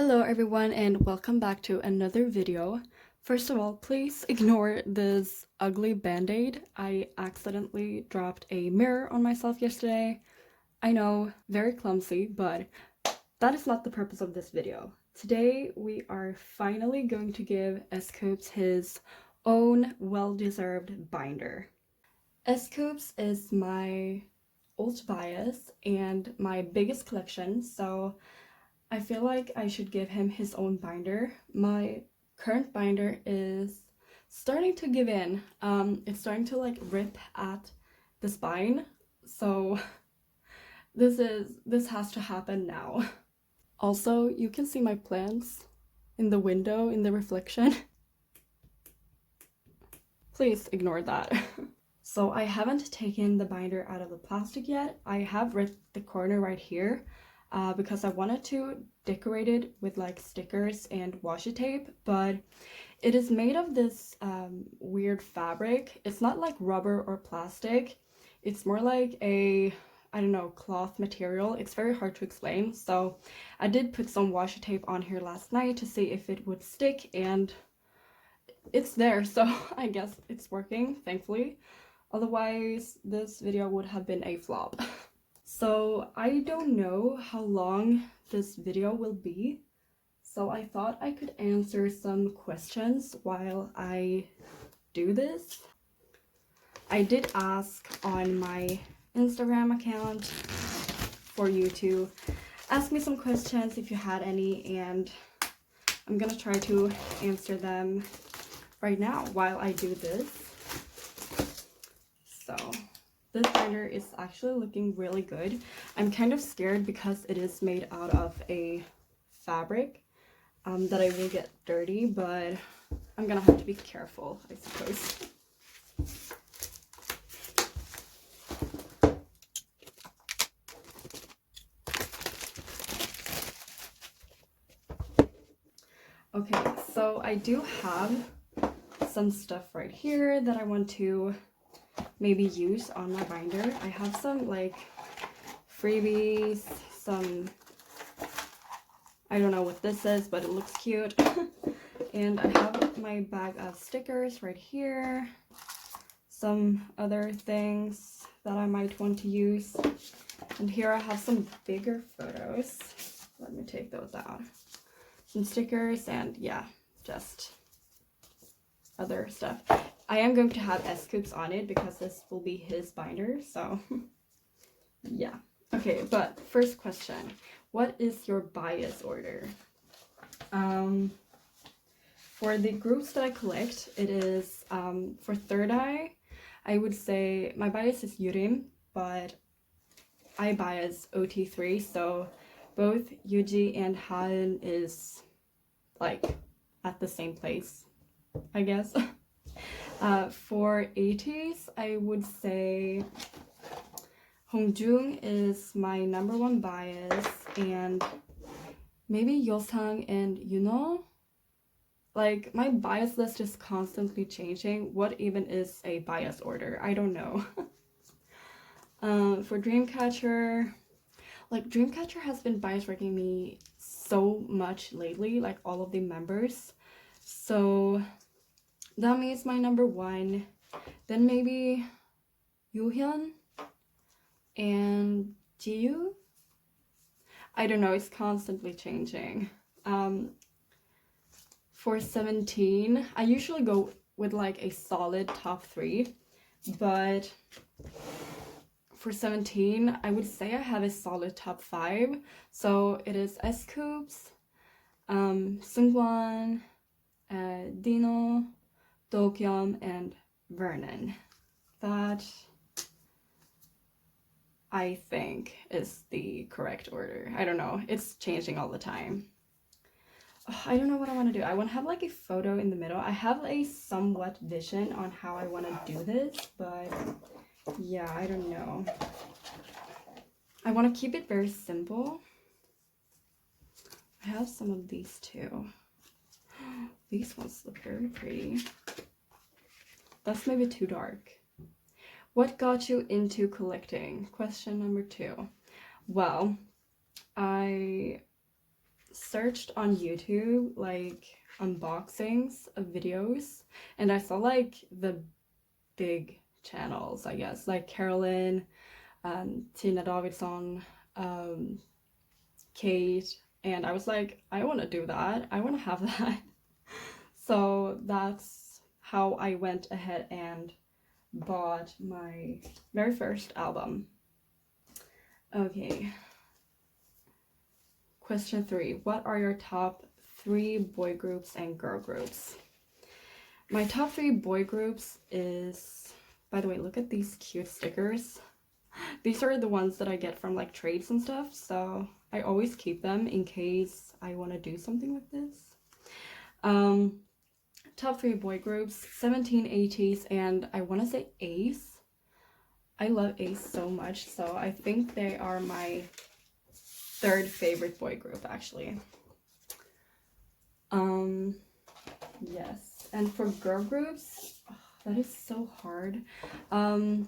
Hello everyone and welcome back to another video. First of all, please ignore this ugly band-aid. I accidentally dropped a mirror on myself yesterday. I know, very clumsy, but that is not the purpose of this video. Today we are finally going to give S.Coups his own well-deserved binder. S.Coups is my old bias and my biggest collection, so I feel like I should give him his own binder. My current binder is starting to give in. It's starting to like rip at the spine. So this has to happen now. Also, you can see my plants in the window in the reflection. Please ignore that. So I haven't taken the binder out of the plastic yet. I have ripped the corner right here. Because I wanted to decorate it with like stickers and washi tape, but it is made of this weird fabric. It's not like rubber or plastic. It's more like a, I don't know, cloth material. It's very hard to explain. So I did put some washi tape on here last night to see if it would stick, and it's there. So I guess it's working, thankfully. Otherwise, this video would have been a flop. So I don't know how long this video will be, so I thought I could answer some questions while I do this. I did ask on my Instagram account for you to ask me some questions if you had any, and I'm gonna try to answer them right now while I do this. So this binder is actually looking really good. I'm kind of scared because it is made out of a fabric that I will get dirty, but I'm gonna have to be careful, I suppose. Okay, so I do have some stuff right here that I want to maybe use on my binder. I have some like freebies, some, I don't know what this is, but it looks cute. And I have my bag of stickers right here, some other things that I might want to use. And here I have some bigger photos. Let me take those out. Some stickers and yeah, just other stuff. I am going to have S.Coups on it because this will be his binder, so yeah. Okay, but first question, what is your bias order? For the groups that I collect, it is for third eye, I would say my bias is Yurim, but I bias OT3, so both Yuji and Han is like at the same place, I guess. For 80s, I would say Hongjung is my #1 bias, and maybe Yosang and Yuno. Like, my bias list is constantly changing. What even is a bias order? I don't know. For Dreamcatcher, like Dreamcatcher has been bias ranking me so much lately, like all of the members. So Dami is my #1, then maybe Yuhyun and Jiyu. I don't know, it's constantly changing. For 17, I usually go with like a solid top 3, but for 17, I would say I have a solid top 5. So it is S.Coups, Seungwon, Dino, Dokyum, and Vernon. That, I think, is the correct order. I don't know, it's changing all the time. I don't know what I want to do. I want to have like a photo in the middle. I have a somewhat vision on how I want to do this, but yeah, I don't know. I want to keep it very simple. I have some of these too. These ones look very pretty. That's maybe too dark. What got you into collecting? Question number 2. Well, I searched on YouTube like unboxings of videos, and I saw like the big channels, I guess, like Carolyn, Tina Davidsson, Kate, and I was like, I want to do that. I want to have that. So that's how I went ahead and bought my very first album. Okay. Question 3. What are your top 3 boy groups and girl groups? My top 3 boy groups is, by the way, look at these cute stickers. These are the ones that I get from like trades and stuff, so I always keep them in case I want to do something with this. Top 3 boy groups, 17, 80s, and I want to say Ace. I love Ace so much, so I think they are my 3rd favorite boy group, actually. Yes, and for girl groups, oh, that is so hard. I'm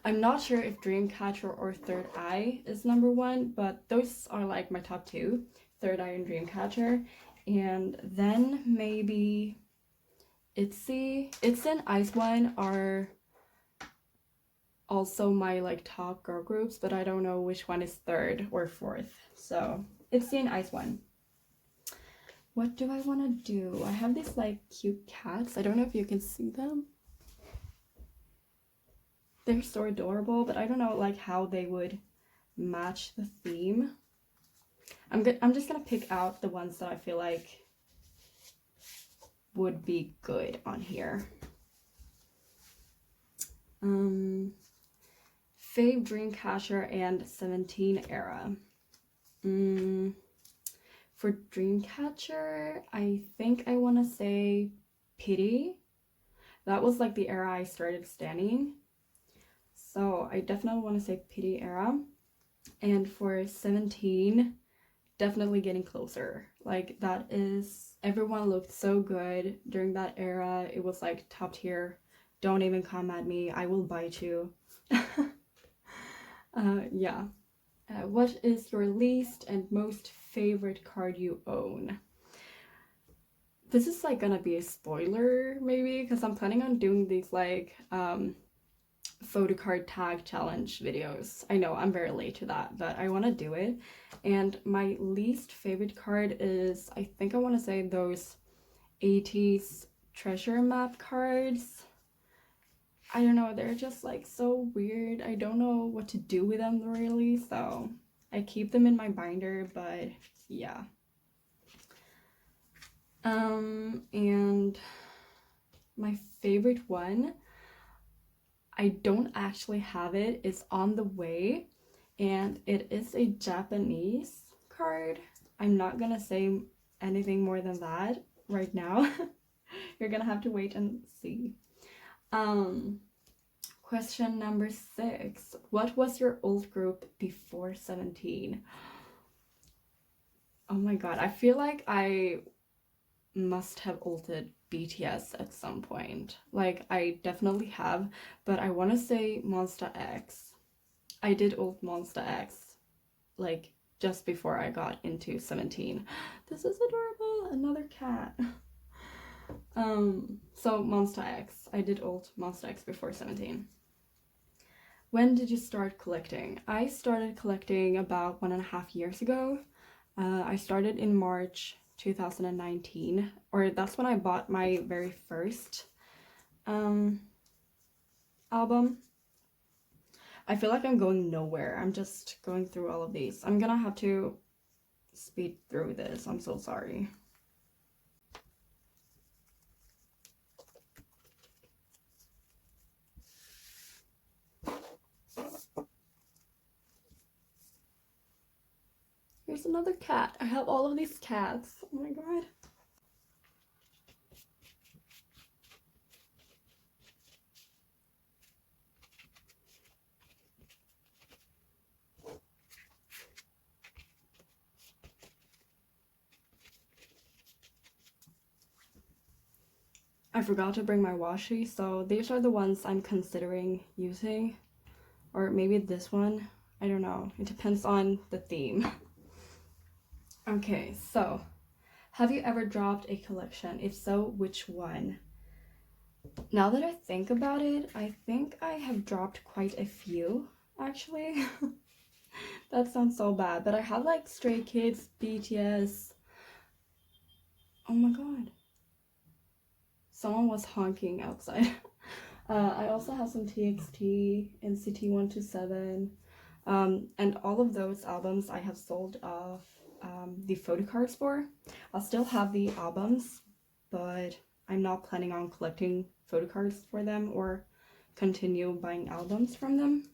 not sure if Dreamcatcher or Third Eye is number 1, but those are like my top 2, Third Eye and Dreamcatcher. And then maybe ITZY and Ice One are also my like top girl groups, but I don't know which one is 3rd or 4th. So ITZY and Ice One. What do I want to do? I have these like cute cats. I don't know if you can see them. They're so adorable, but I don't know like how they would match the theme. I'm just gonna pick out the ones that I feel like would be good on here. Fave, Dreamcatcher, and 17 era. For Dreamcatcher, I think I want to say Pity. That was like the era I started standing. So I definitely want to say Pity era. And for 17, definitely Getting Closer. Like that is, everyone looked so good during that era. It was like top tier. Don't even come at me, I will bite you. Yeah. What is your least and most favorite card you own? This is like gonna be a spoiler maybe, because I'm planning on doing these like photo card tag challenge videos. I know I'm very late to that, but I want to do it. And my least favorite card is, I think I want to say those 80s treasure map cards. I don't know, they're just like so weird. I don't know what to do with them really, so I keep them in my binder, but yeah. And my favorite one, I don't actually have it. It's on the way, and it is a Japanese card. I'm not gonna say anything more than that right now. You're gonna have to wait and see. Question number 6. What was your old group before 17? Oh my god, I feel like I must have ulted BTS at some point. Like, I definitely have, but I want to say Monsta X. I did ult Monsta X, like, just before I got into 17. This is adorable! Another cat. So Monsta X. I did ult Monsta X before 17. When did you start collecting? I started collecting about 1.5 years ago. I started in March 2019, or that's when I bought my very first album. I feel like I'm going nowhere. I'm just going through all of these. I'm gonna have to speed through this. I'm so sorry. Here's another cat. I have all of these cats. Oh my god. I forgot to bring my washi, so these are the ones I'm considering using. Or maybe this one. I don't know. It depends on the theme. Okay, so have you ever dropped a collection? If so, which one? Now that I think about it, I think I have dropped quite a few, actually. That sounds so bad, but I have like Stray Kids, BTS. Oh my god. Someone was honking outside. I also have some TXT, NCT 127, and all of those albums I have sold off the photo cards for. I'll still have the albums, but I'm not planning on collecting photo cards for them or continue buying albums from them.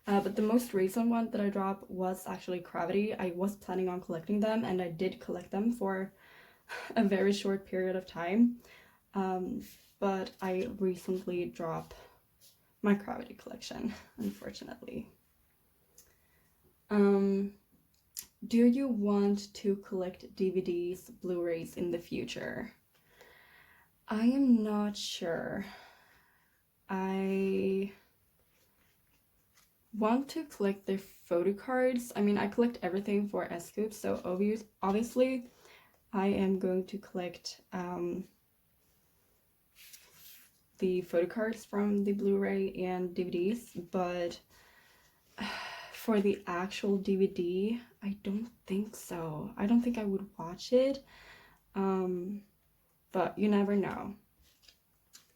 But the most recent one that I dropped was actually Gravity. I was planning on collecting them, and I did collect them for a very short period of time. But I recently dropped my Gravity collection, unfortunately. Do you want to collect DVDs, Blu-rays in the future? I am not sure. I want to collect their photo cards. I mean, I collect everything for S.Coups, so obviously I am going to collect the photo cards from the Blu-ray and DVDs, but for the actual DVD, I don't think so. I don't think I would watch it, but you never know.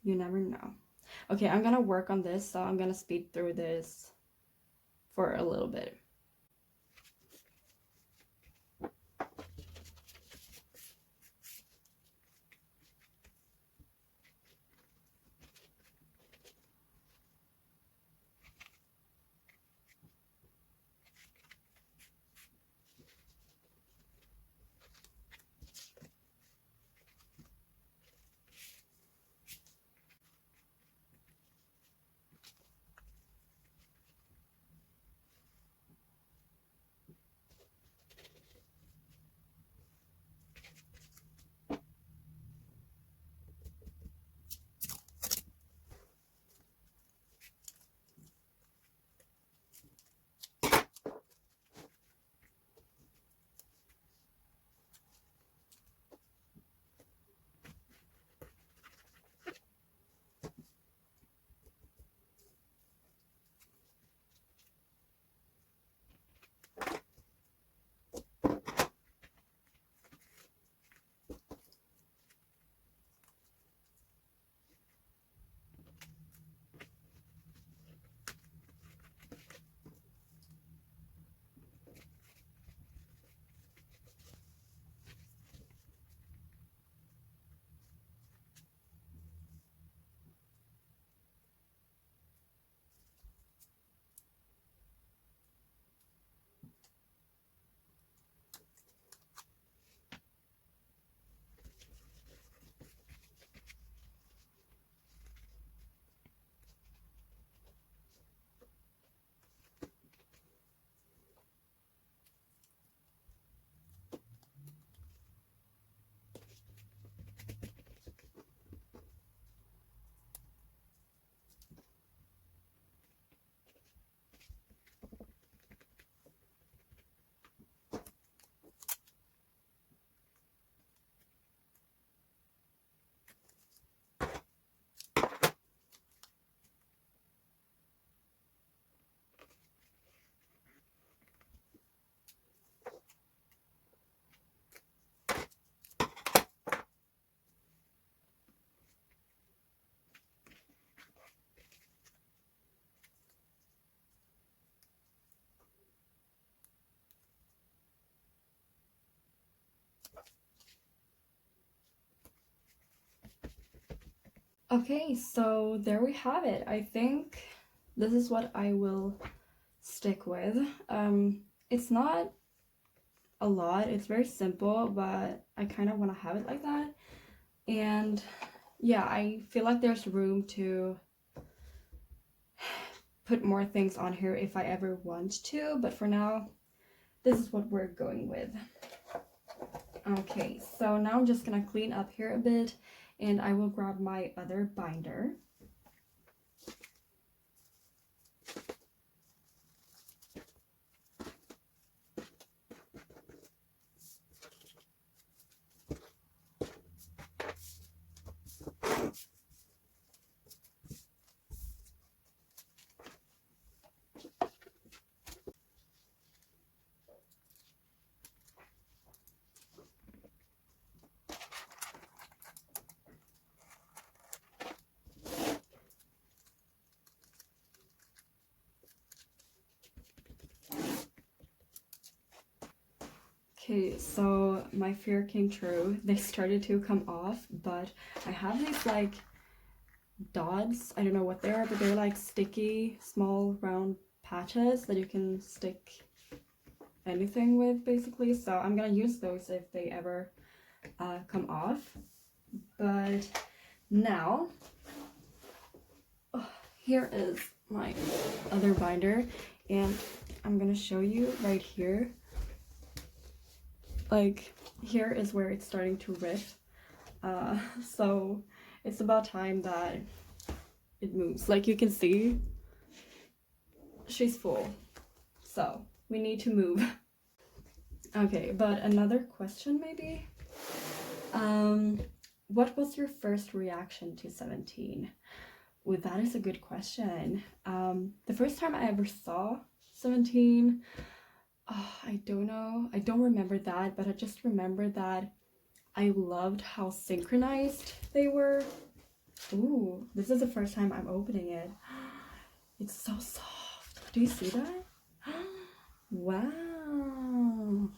You never know. Okay, I'm gonna work on this, so I'm gonna speed through this for a little bit. Okay, so there we have it. I think this is what I will stick with. It's not a lot, it's very simple, but I kind of want to have it like that. And yeah, I feel like there's room to put more things on here if I ever want to, but for now, this is what we're going with. Okay, so now I'm just gonna clean up here a bit, and I will grab my other binder. Okay, so my fear came true. They started to come off, but I have these like dots. I don't know what they are, but they're like sticky, small, round patches that you can stick anything with, basically. So I'm gonna use those if they ever come off. But now, here is my other binder, and I'm gonna show you right here. Like, here is where it's starting to rip. So it's about time that it moves. Like you can see, she's full. So we need to move. Okay, but another question maybe? What was your first reaction to 17? Well, that is a good question. The first time I ever saw 17, I don't know. I don't remember that, but I just remember that I loved how synchronized they were. Ooh, this is the first time I'm opening it. It's so soft. Do you see that? Wow.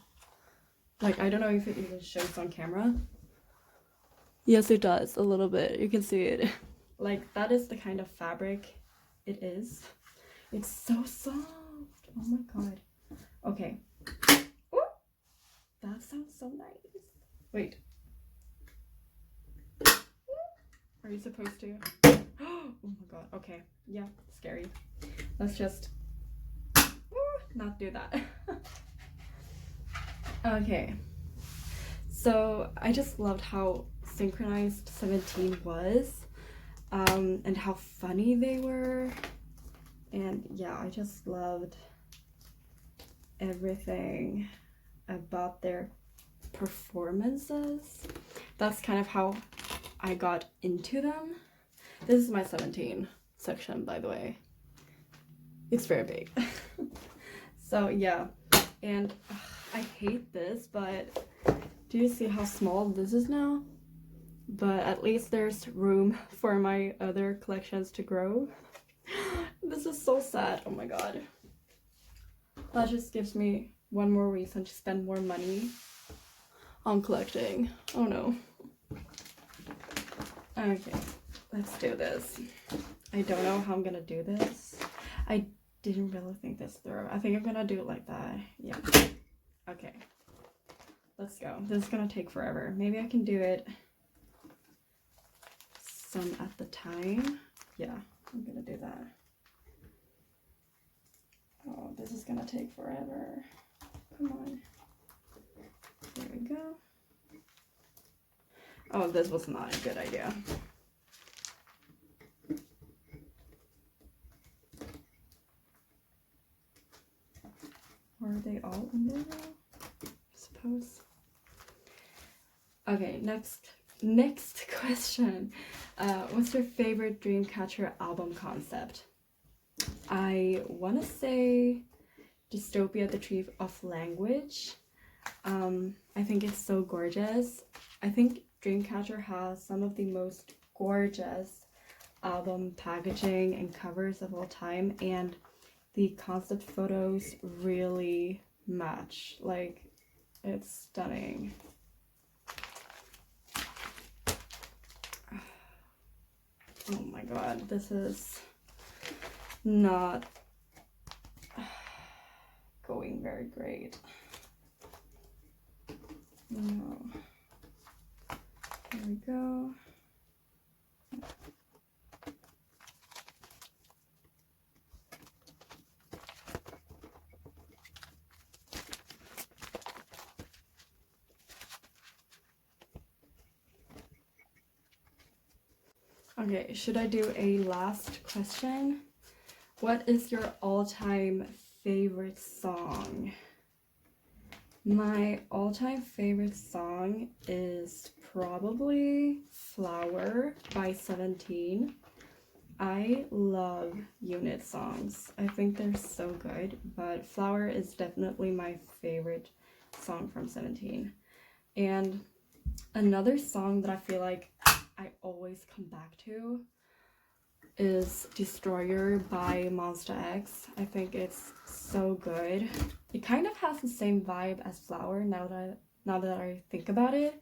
Like, I don't know if it even shows on camera. Yes, it does, a little bit. You can see it. Like, that is the kind of fabric it is. It's so soft. Oh my god. Okay. Ooh, that sounds so nice. Wait. Are you supposed to? Oh my god. Okay. Yeah, scary. Let's just not do that. Okay. So I just loved how synchronized 17 was, and how funny they were. And yeah, I just loved everything about their performances. That's kind of how I got into them. This is my 17 section, by the way. It's very big. So yeah, and I hate this, but do you see how small this is now? But at least there's room for my other collections to grow. This is so sad. Oh my god. That just gives me one more reason to spend more money on collecting. Oh no. Okay, let's do this. I don't know how I'm gonna do this. I didn't really think this through. I think I'm gonna do it like that. Yeah. Okay. Let's go. This is gonna take forever. Maybe I can do it some at the time. Yeah, I'm gonna do that. Oh, this is gonna take forever. Come on. There we go. Oh, this was not a good idea. Or are they all in there now? I suppose. Okay, next question. What's your favorite Dreamcatcher album concept? I want to say Dystopia, the Tree of Language. I think it's so gorgeous. I think Dreamcatcher has some of the most gorgeous album packaging and covers of all time, and the concept photos really match. Like, it's stunning. Oh my god, this is not going very great. No. There we go. Okay, should I do a last question? What is your all-time favorite song? My all-time favorite song is probably Flower by 17. I love unit songs. I think they're so good, but Flower is definitely my favorite song from 17. And another song that I feel like I always come back to is Destroyer by Monster X. I think it's so good. It kind of has the same vibe as Flower now that I think about it.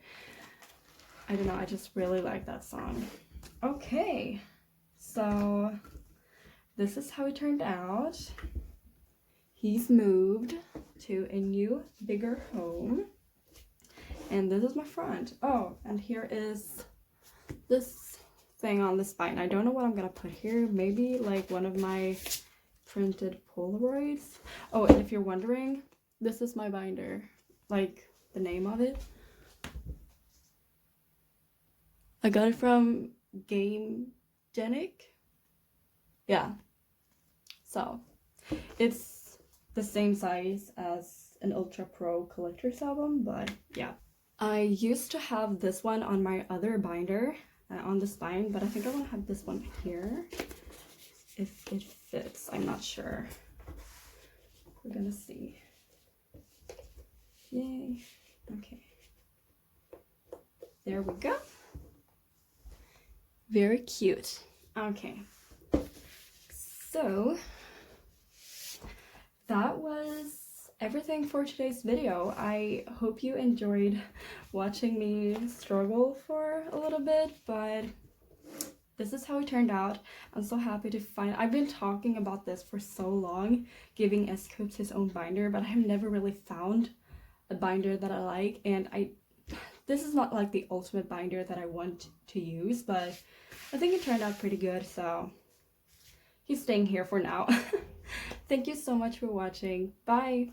I don't know, I just really like that song. Okay, so this is how it turned out. He's moved to a new, bigger home. And this is my front. Oh, and here is this thing on the spine. I don't know what I'm gonna put here. Maybe like one of my printed Polaroids. Oh, and if you're wondering, this is my binder. Like, the name of it. I got it from Game Genic. Yeah. So, it's the same size as an Ultra Pro collector's album, but yeah. I used to have this one on my other binder on the spine, but I think I want to have this one here if it fits. I'm not sure. We're gonna see. Yay. Okay. There we go. Very cute. Okay. So that was everything for today's video. I hope you enjoyed watching me struggle for a little bit, but this is how it turned out. I'm so happy to find. I've been talking about this for so long, giving S.Coups his own binder, but I have never really found a binder that I like, and this is not like the ultimate binder that I want to use, but I think it turned out pretty good, so he's staying here for now. Thank you so much for watching. Bye!